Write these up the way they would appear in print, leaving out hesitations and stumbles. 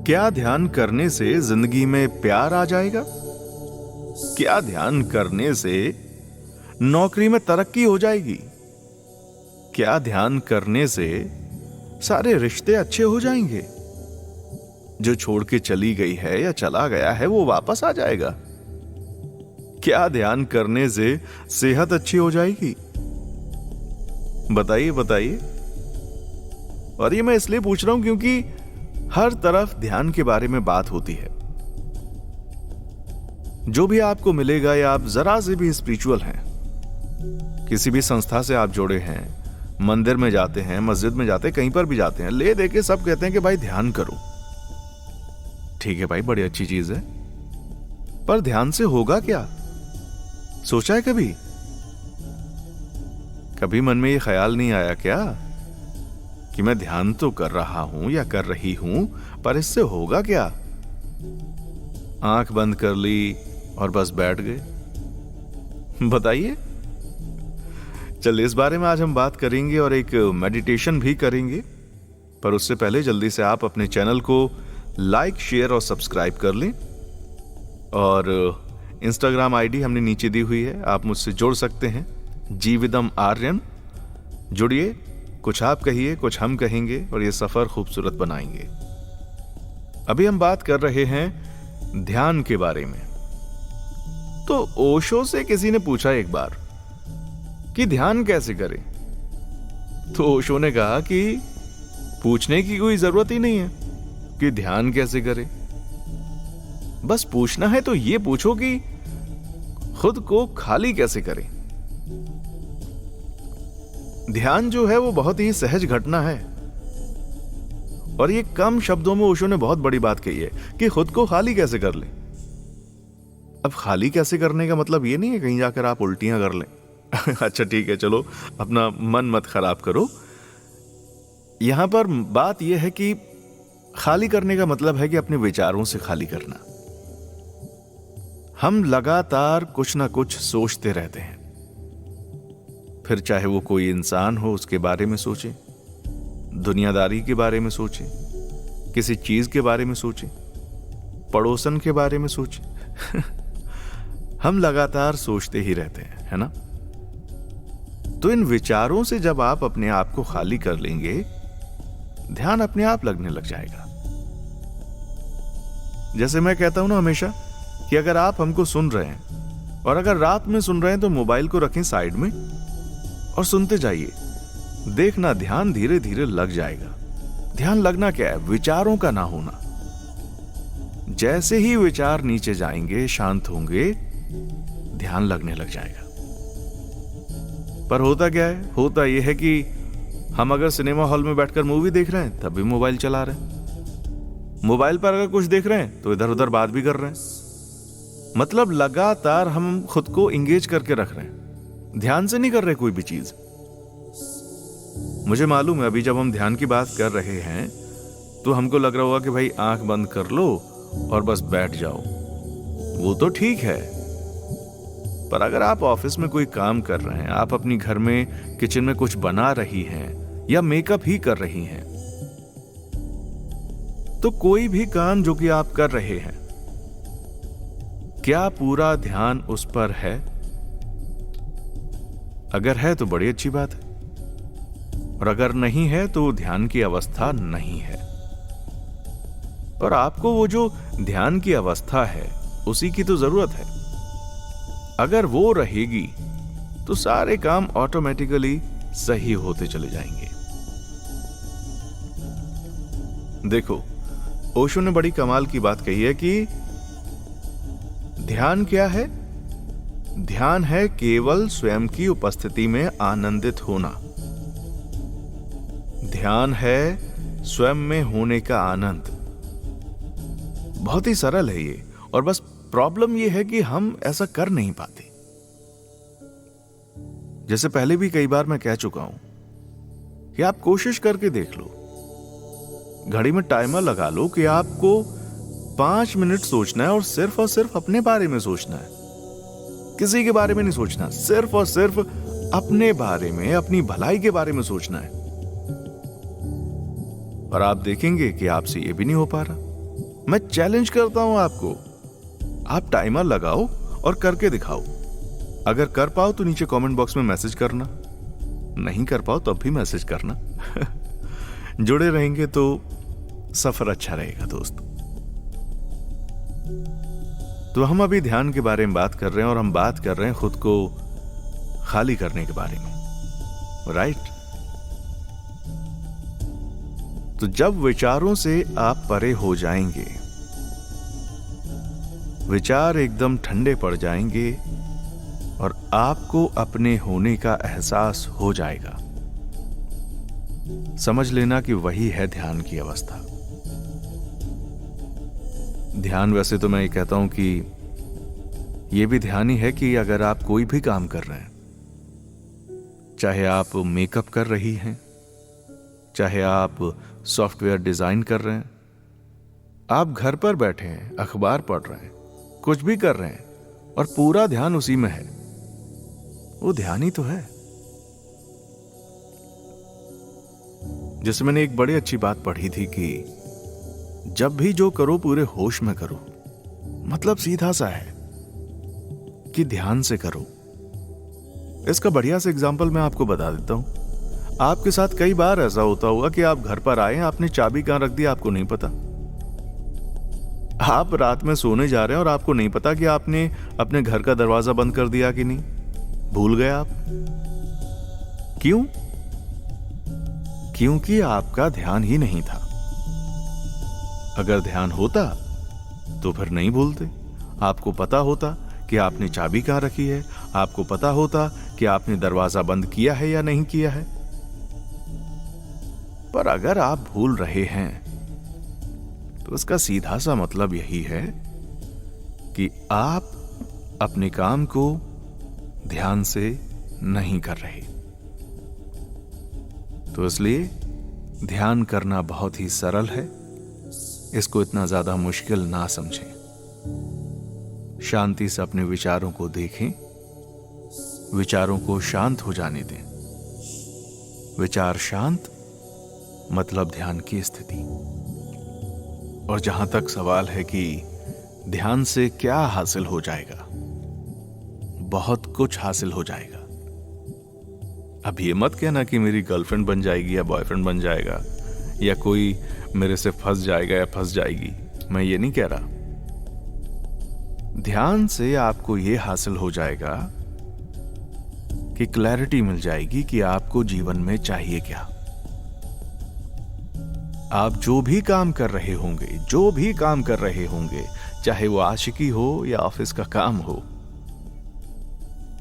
क्या ध्यान करने से जिंदगी में प्यार आ जाएगा? क्या ध्यान करने से नौकरी में तरक्की हो जाएगी? क्या ध्यान करने से सारे रिश्ते अच्छे हो जाएंगे? जो छोड़ के चली गई है या चला गया है वो वापस आ जाएगा? क्या ध्यान करने से सेहत अच्छी हो जाएगी? बताइए बताइए। और ये मैं इसलिए पूछ रहा हूं क्योंकि हर तरफ ध्यान के बारे में बात होती है। जो भी आपको मिलेगा या आप जरा से भी स्पिरिचुअल हैं, किसी भी संस्था से आप जुड़े हैं, मंदिर में जाते हैं, मस्जिद में जाते हैं, कहीं पर भी जाते हैं, ले दे के सब कहते हैं कि भाई ध्यान करो। ठीक है भाई, बड़ी अच्छी चीज है, पर ध्यान से होगा क्या? सोचा है कभी? कभी मन में ये ख्याल नहीं आया क्या कि मैं ध्यान तो कर रहा हूं या कर रही हूं, पर इससे होगा क्या? आंख बंद कर ली और बस बैठ गए। बताइए। चलिए, इस बारे में आज हम बात करेंगे और एक मेडिटेशन भी करेंगे, पर उससे पहले जल्दी से आप अपने चैनल को लाइक, शेयर और सब्सक्राइब कर लें। और इंस्टाग्राम आईडी हमने नीचे दी हुई है, आप मुझसे जुड़ सकते हैं, जीविदम आर्यन। जुड़िए, कुछ आप कहिए, कुछ हम कहेंगे और ये सफर खूबसूरत बनाएंगे। अभी हम बात कर रहे हैं ध्यान के बारे में। तो ओशो से किसी ने पूछा एक बार कि ध्यान कैसे करें, तो ओशो ने कहा कि पूछने की कोई जरूरत ही नहीं है कि ध्यान कैसे करें। बस पूछना है तो ये पूछो कि खुद को खाली कैसे करें। ध्यान जो है वो बहुत ही सहज घटना है, और ये कम शब्दों में ओशो ने बहुत बड़ी बात कही है कि खुद को खाली कैसे कर लें। अब खाली कैसे करने का मतलब ये नहीं है कहीं जाकर आप उल्टियां कर लें। अच्छा ठीक है, चलो अपना मन मत खराब करो। यहां पर बात यह है कि खाली करने का मतलब है कि अपने विचारों से खाली करना। हम लगातार कुछ ना कुछ सोचते रहते हैं, फिर चाहे वो कोई इंसान हो उसके बारे में सोचें, दुनियादारी के बारे में सोचें, किसी चीज के बारे में सोचें, पड़ोसन के बारे में सोचें। हम लगातार सोचते ही रहते हैं, है ना? तो इन विचारों से जब आप अपने आप को खाली कर लेंगे, ध्यान अपने आप लगने लग जाएगा। जैसे मैं कहता हूं ना हमेशा कि अगर आप हमको सुन रहे हैं और अगर रात में सुन रहे हैं तो मोबाइल को रखें साइड में और सुनते जाइए। देखना ध्यान धीरे धीरे लग जाएगा। ध्यान लगना क्या है? विचारों का ना होना। जैसे ही विचार नीचे जाएंगे, शांत होंगे, ध्यान लगने लग जाएगा। पर होता क्या है? होता यह है कि हम अगर सिनेमा हॉल में बैठकर मूवी देख रहे हैं तब भी मोबाइल चला रहे हैं। मोबाइल पर अगर कुछ देख रहे हैं तो इधर उधर बात भी कर रहे हैं। मतलब लगातार हम खुद को इंगेज करके रख रहे हैं, ध्यान से नहीं कर रहे कोई भी चीज। मुझे मालूम है अभी जब हम ध्यान की बात कर रहे हैं तो हमको लग रहा होगा कि भाई आंख बंद कर लो और बस बैठ जाओ। वो तो ठीक है, पर अगर आप ऑफिस में कोई काम कर रहे हैं, आप अपनी घर में किचन में कुछ बना रही हैं या मेकअप ही कर रही हैं, तो कोई भी काम जो कि आप कर रहे हैं, क्या पूरा ध्यान उस पर है? अगर है तो बड़ी अच्छी बात है, और अगर नहीं है तो ध्यान की अवस्था नहीं है। और आपको वो जो ध्यान की अवस्था है उसी की तो जरूरत है। अगर वो रहेगी तो सारे काम ऑटोमेटिकली सही होते चले जाएंगे। देखो, ओशो ने बड़ी कमाल की बात कही है कि ध्यान क्या है? ध्यान है केवल स्वयं की उपस्थिति में आनंदित होना। ध्यान है स्वयं में होने का आनंद। बहुत ही सरल है ये, और बस प्रॉब्लम ये है कि हम ऐसा कर नहीं पाते। जैसे पहले भी कई बार मैं कह चुका हूं कि आप कोशिश करके देख लो, घड़ी में टाइमर लगा लो कि आपको 5 मिनट सोचना है और सिर्फ अपने बारे में सोचना है, किसी के बारे में नहीं सोचना। सिर्फ और सिर्फ अपने बारे में, अपनी भलाई के बारे में सोचना है। और आप देखेंगे कि आपसे ये भी नहीं हो पा रहा। मैं चैलेंज करता हूं आपको, आप टाइमर लगाओ और करके दिखाओ। अगर कर पाओ तो नीचे कमेंट बॉक्स में मैसेज करना, नहीं कर पाओ तब भी मैसेज करना। जुड़े रहेंगे तो सफर अच्छा रहेगा दोस्तों। तो हम अभी ध्यान के बारे में बात कर रहे हैं और हम बात कर रहे हैं खुद को खाली करने के बारे में, राइट? तो जब विचारों से आप परे हो जाएंगे, विचार एकदम ठंडे पड़ जाएंगे और आपको अपने होने का एहसास हो जाएगा, समझ लेना कि वही है ध्यान की अवस्था। ध्यान वैसे तो मैं ये कहता हूं कि यह भी ध्यान ही है कि अगर आप कोई भी काम कर रहे हैं, चाहे आप मेकअप कर रही हैं, चाहे आप सॉफ्टवेयर डिजाइन कर रहे हैं, आप घर पर बैठे हैं, अखबार पढ़ रहे हैं, कुछ भी कर रहे हैं और पूरा ध्यान उसी में है, वो ध्यान ही तो है। जैसे मैंने एक बड़ी अच्छी बात पढ़ी थी कि जब भी जो करो पूरे होश में करो। मतलब सीधा सा है कि ध्यान से करो। इसका बढ़िया सा एग्जांपल मैं आपको बता देता हूं। आपके साथ कई बार ऐसा होता होगा कि आप घर पर आए, आपने चाबी कहां रख दी आपको नहीं पता। आप रात में सोने जा रहे हैं और आपको नहीं पता कि आपने अपने घर का दरवाजा बंद कर दिया कि नहीं, भूल गए आप। क्यों? क्योंकि आपका ध्यान ही नहीं था। अगर ध्यान होता तो फिर नहीं भूलते। आपको पता होता कि आपने चाबी कहां रखी है, आपको पता होता कि आपने दरवाजा बंद किया है या नहीं किया है। पर अगर आप भूल रहे हैं तो इसका सीधा सा मतलब यही है कि आप अपने काम को ध्यान से नहीं कर रहे। तो इसलिए ध्यान करना बहुत ही सरल है, इसको इतना ज्यादा मुश्किल ना समझें। शांति से अपने विचारों को देखें, विचारों को शांत हो जाने दें। विचार शांत मतलब ध्यान की स्थिति। और जहां तक सवाल है कि ध्यान से क्या हासिल हो जाएगा, बहुत कुछ हासिल हो जाएगा। अब ये मत कहना कि मेरी गर्लफ्रेंड बन जाएगी या बॉयफ्रेंड बन जाएगा या कोई मेरे से फंस जाएगा या फंस जाएगी। मैं ये नहीं कह रहा। ध्यान से आपको ये हासिल हो जाएगा कि क्लैरिटी मिल जाएगी कि आपको जीवन में चाहिए क्या। आप जो भी काम कर रहे होंगे, चाहे वो आशिकी हो या ऑफिस का काम हो,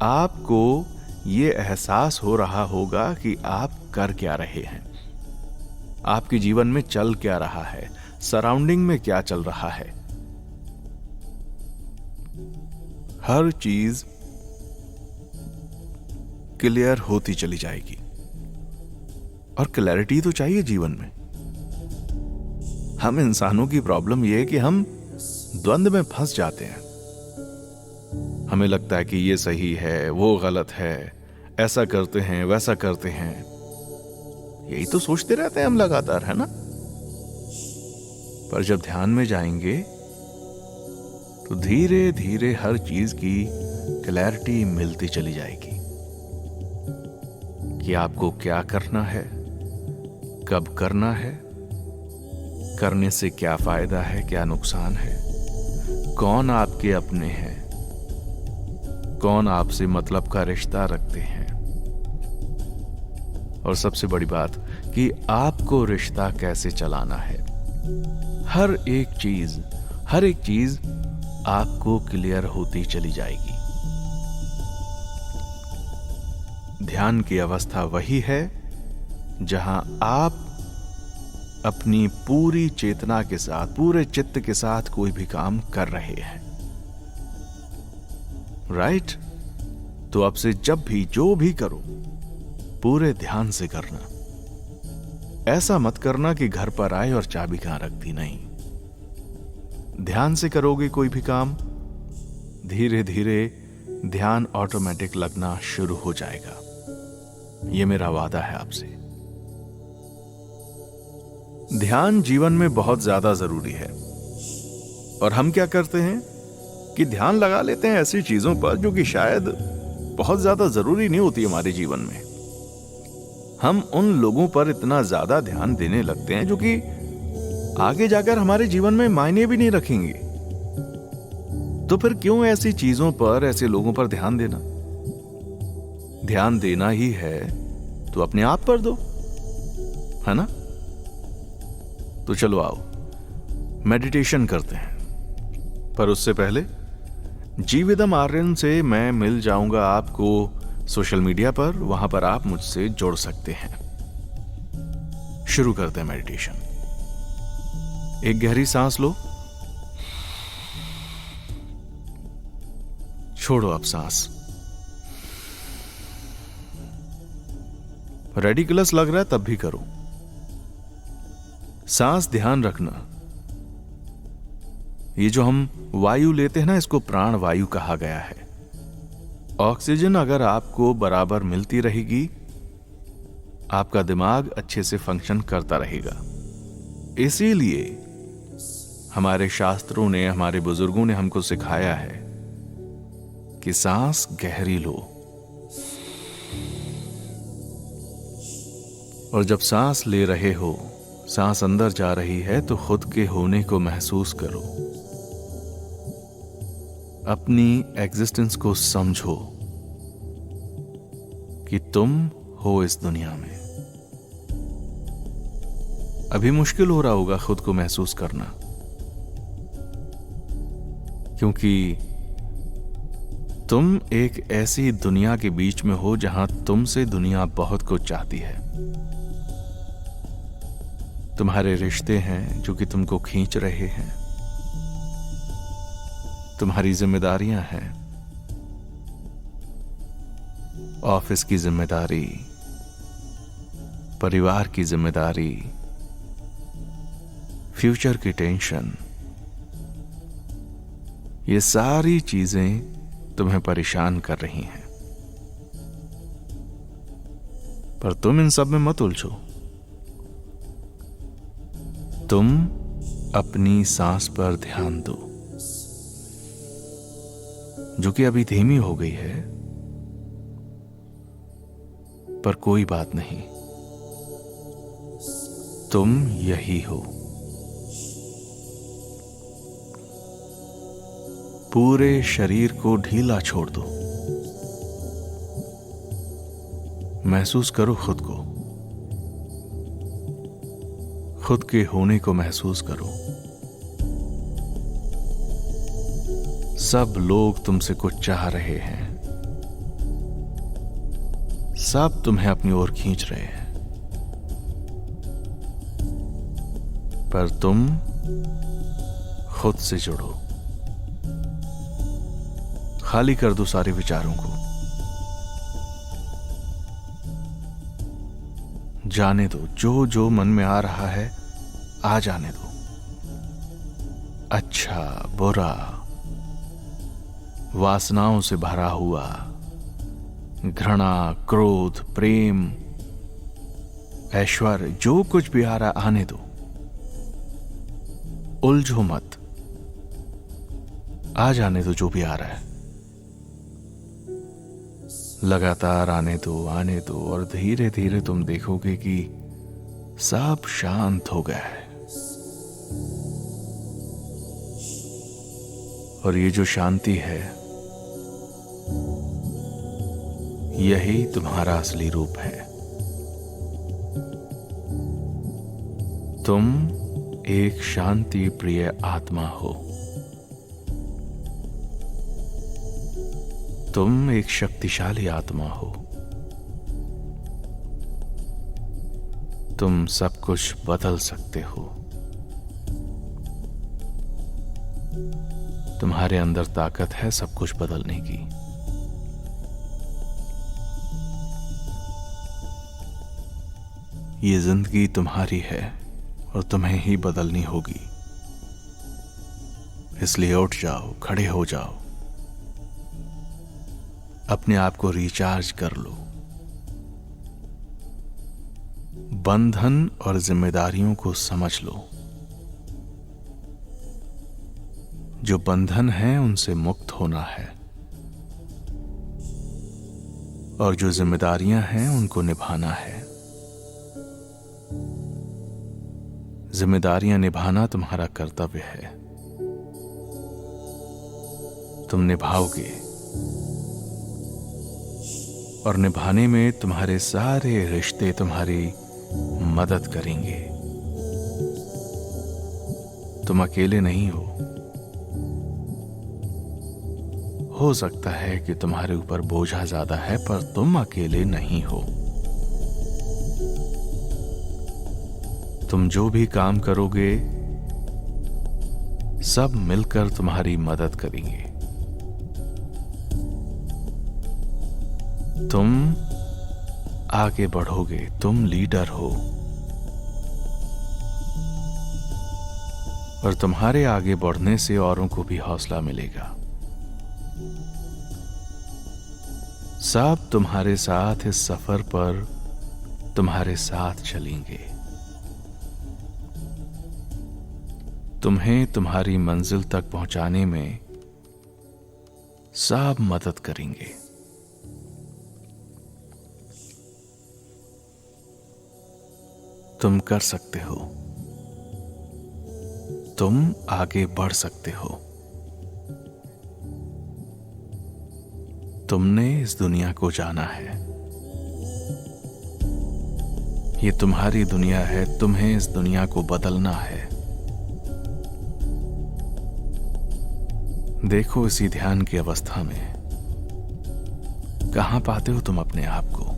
आपको ये एहसास हो रहा होगा कि आप कर क्या रहे हैं, आपके जीवन में चल क्या रहा है, सराउंडिंग में क्या चल रहा है। हर चीज क्लियर होती चली जाएगी। और क्लैरिटी तो चाहिए जीवन में। हम इंसानों की प्रॉब्लम यह है कि हम द्वंद्व में फंस जाते हैं। हमें लगता है कि ये सही है, वो गलत है, ऐसा करते हैं, वैसा करते हैं। यही तो सोचते रहते हैं हम लगातार, है ना? पर जब ध्यान में जाएंगे तो धीरे धीरे हर चीज की क्लैरिटी मिलती चली जाएगी कि आपको क्या करना है, कब करना है, करने से क्या फायदा है, क्या नुकसान है, कौन आपके अपने हैं, कौन आपसे मतलब का रिश्ता रखते हैं, और सबसे बड़ी बात कि आपको रिश्ता कैसे चलाना है। हर एक चीज आपको क्लियर होती चली जाएगी। ध्यान की अवस्था वही है जहां आप अपनी पूरी चेतना के साथ, पूरे चित्त के साथ कोई भी काम कर रहे हैं, राइट? तो अब से जब भी जो भी करो पूरे ध्यान से करना। ऐसा मत करना कि घर पर आए और चाबी कहां रख दी, नहीं। ध्यान से करोगे कोई भी काम, धीरे धीरे ध्यान ऑटोमेटिक लगना शुरू हो जाएगा। यह मेरा वादा है आपसे। ध्यान जीवन में बहुत ज्यादा जरूरी है। और हम क्या करते हैं कि ध्यान लगा लेते हैं ऐसी चीजों पर जो कि शायद बहुत ज्यादा जरूरी नहीं होती हमारे जीवन में। हम उन लोगों पर इतना ज्यादा ध्यान देने लगते हैं जो कि आगे जाकर हमारे जीवन में मायने भी नहीं रखेंगे। तो फिर क्यों ऐसी चीजों पर, ऐसे लोगों पर ध्यान देना? ध्यान देना ही है तो अपने आप पर दो, है ना? तो चलो आओ मेडिटेशन करते हैं। पर उससे पहले जीविदम आर्यन से मैं मिल जाऊंगा आपको सोशल मीडिया पर, वहां पर आप मुझसे जुड़ सकते हैं। शुरू करते हैं मेडिटेशन। एक गहरी सांस लो, छोड़ो अब सांस। रेडिकुलस लग रहा है तब भी करो। सांस ध्यान रखना, ये जो हम वायु लेते हैं ना, इसको प्राण वायु कहा गया है। ऑक्सीजन अगर आपको बराबर मिलती रहेगी, आपका दिमाग अच्छे से फंक्शन करता रहेगा। इसीलिए हमारे शास्त्रों ने, हमारे बुजुर्गों ने हमको सिखाया है कि सांस गहरी लो। और जब सांस ले रहे हो, सांस अंदर जा रही है, तो खुद के होने को महसूस करो। अपनी एग्जिस्टेंस को समझो कि तुम हो इस दुनिया में। अभी मुश्किल हो रहा होगा खुद को महसूस करना, क्योंकि तुम एक ऐसी दुनिया के बीच में हो जहां तुमसे दुनिया बहुत कुछ चाहती है। तुम्हारे रिश्ते हैं जो कि तुमको खींच रहे हैं, तुम्हारी जिम्मेदारियां हैं, ऑफिस की जिम्मेदारी, परिवार की जिम्मेदारी, फ्यूचर की टेंशन, ये सारी चीजें तुम्हें परेशान कर रही हैं। पर तुम इन सब में मत उलझो। तुम अपनी सांस पर ध्यान दो, जो कि अभी धीमी हो गई है, पर कोई बात नहीं, तुम यही हो। पूरे शरीर को ढीला छोड़ दो। महसूस करो खुद को, खुद के होने को महसूस करो। सब लोग तुमसे कुछ चाह रहे हैं, सब तुम्हें अपनी ओर खींच रहे हैं, पर तुम खुद से जुड़ो। खाली कर दो सारे विचारों को, जाने दो। जो जो मन में आ रहा है आ जाने दो। अच्छा बुरा, वासनाओं से भरा हुआ, घृणा, क्रोध, प्रेम, ऐश्वर्य, जो कुछ भी आ रहा आने दो। उलझो मत, आ जाने दो जो भी आ रहा है। लगातार आने दो और धीरे धीरे तुम देखोगे कि सब शांत हो गया है। और ये जो शांति है, यही तुम्हारा असली रूप है। तुम एक शांति प्रिय आत्मा हो। तुम एक शक्तिशाली आत्मा हो। तुम सब कुछ बदल सकते हो। तुम्हारे अंदर ताकत है सब कुछ बदलने की। ये जिंदगी तुम्हारी है और तुम्हें ही बदलनी होगी। इसलिए उठ जाओ, खड़े हो जाओ, अपने आप को रिचार्ज कर लो। बंधन और जिम्मेदारियों को समझ लो। जो बंधन है उनसे मुक्त होना है, और जो जिम्मेदारियां हैं उनको निभाना है। जिम्मेदारियां निभाना तुम्हारा कर्तव्य है। तुम निभाओगे, और निभाने में तुम्हारे सारे रिश्ते तुम्हारी मदद करेंगे। तुम अकेले नहीं हो सकता है कि तुम्हारे ऊपर बोझा ज्यादा है, पर तुम अकेले नहीं हो। तुम जो भी काम करोगे सब मिलकर तुम्हारी मदद करेंगे। तुम आगे बढ़ोगे, तुम लीडर हो, और तुम्हारे आगे बढ़ने से औरों को भी हौसला मिलेगा। सब तुम्हारे साथ इस सफर पर तुम्हारे साथ चलेंगे। तुम्हें तुम्हारी मंजिल तक पहुंचाने में सब मदद करेंगे। तुम कर सकते हो, तुम आगे बढ़ सकते हो। तुमने इस दुनिया को जाना है। ये तुम्हारी दुनिया है, तुम्हें इस दुनिया को बदलना है। देखो, इसी ध्यान की अवस्था में कहां पाते हो तुम अपने आप को?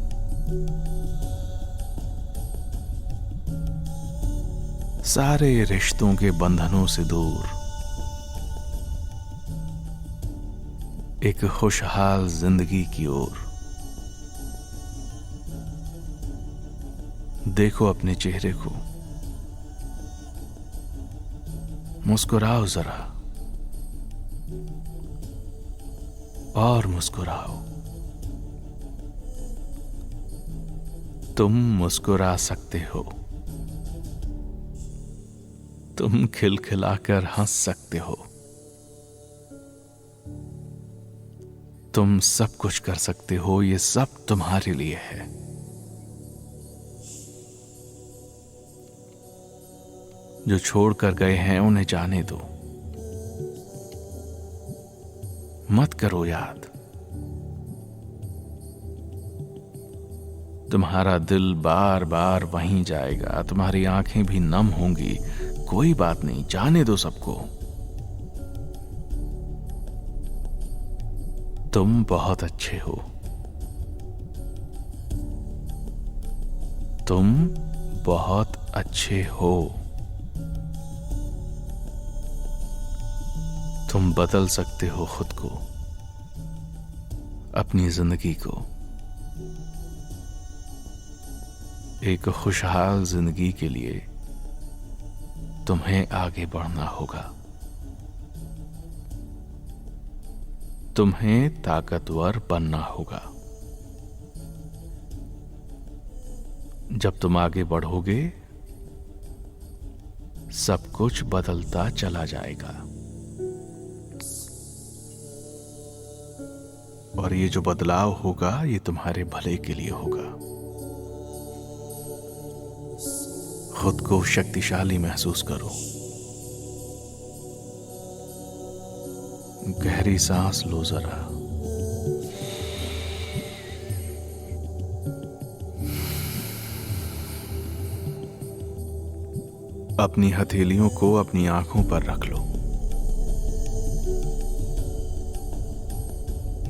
सारे रिश्तों के बंधनों से दूर, एक खुशहाल जिंदगी की ओर। देखो अपने चेहरे को, मुस्कुराओ जरा, और मुस्कुराओ। तुम मुस्कुरा सकते हो, तुम खिलखिलाकर हंस सकते हो, तुम सब कुछ कर सकते हो। ये सब तुम्हारे लिए है। जो छोड़कर गए हैं उन्हें जाने दो, मत करो याद। तुम्हारा दिल बार बार वहीं जाएगा, तुम्हारी आंखें भी नम होंगी। कोई बात नहीं, जाने दो सबको। तुम बहुत अच्छे हो, तुम बहुत अच्छे हो। तुम बदल सकते हो खुद को, अपनी जिंदगी को। एक खुशहाल जिंदगी के लिए तुम्हें आगे बढ़ना होगा। तुम्हें ताकतवर बनना होगा। जब तुम आगे बढ़ोगे सब कुछ बदलता चला जाएगा, और ये जो बदलाव होगा ये तुम्हारे भले के लिए होगा। खुद को शक्तिशाली महसूस करो। गहरी सांस लो जरा। अपनी हथेलियों को अपनी आंखों पर रख लो।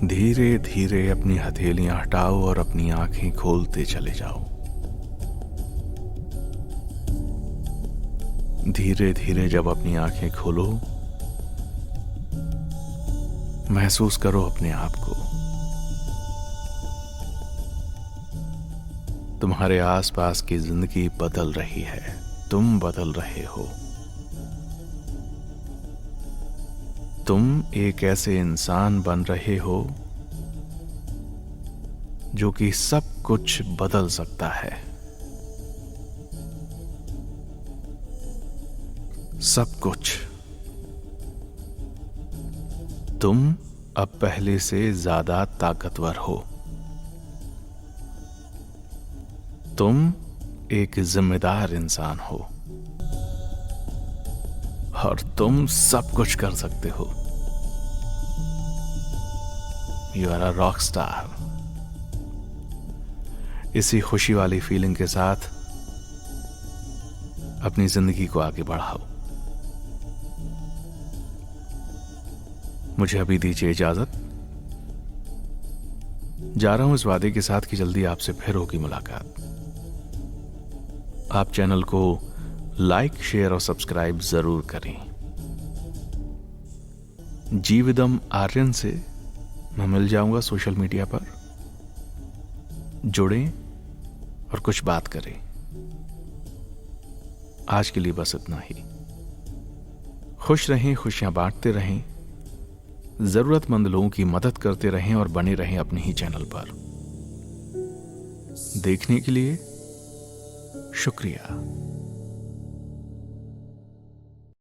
धीरे धीरे अपनी हथेलियां हटाओ और अपनी आंखें खोलते चले जाओ। धीरे धीरे जब अपनी आंखें खोलो, महसूस करो अपने आप को। तुम्हारे आसपास की जिंदगी बदल रही है, तुम बदल रहे हो। तुम एक ऐसे इंसान बन रहे हो जो कि सब कुछ बदल सकता है। सब कुछ। तुम अब पहले से ज्यादा ताकतवर हो। तुम एक जिम्मेदार इंसान हो और तुम सब कुछ कर सकते हो। You are a rock star. इसी खुशी वाली फीलिंग के साथ अपनी जिंदगी को आगे बढ़ाओ। मुझे अभी दीजिए इजाजत। जा रहा हूं इस वादे के साथ कि जल्दी आपसे फिर होगी मुलाकात। आप चैनल को लाइक, शेयर और सब्सक्राइब जरूर करें। जीविदम आर्यन से मैं मिल जाऊंगा सोशल मीडिया पर। जुड़ें और कुछ बात करें। आज के लिए बस इतना ही। खुश रहें, खुशियां बांटते रहें, जरूरतमंद लोगों की मदद करते रहें और बने रहें अपने ही चैनल पर। देखने के लिए शुक्रिया।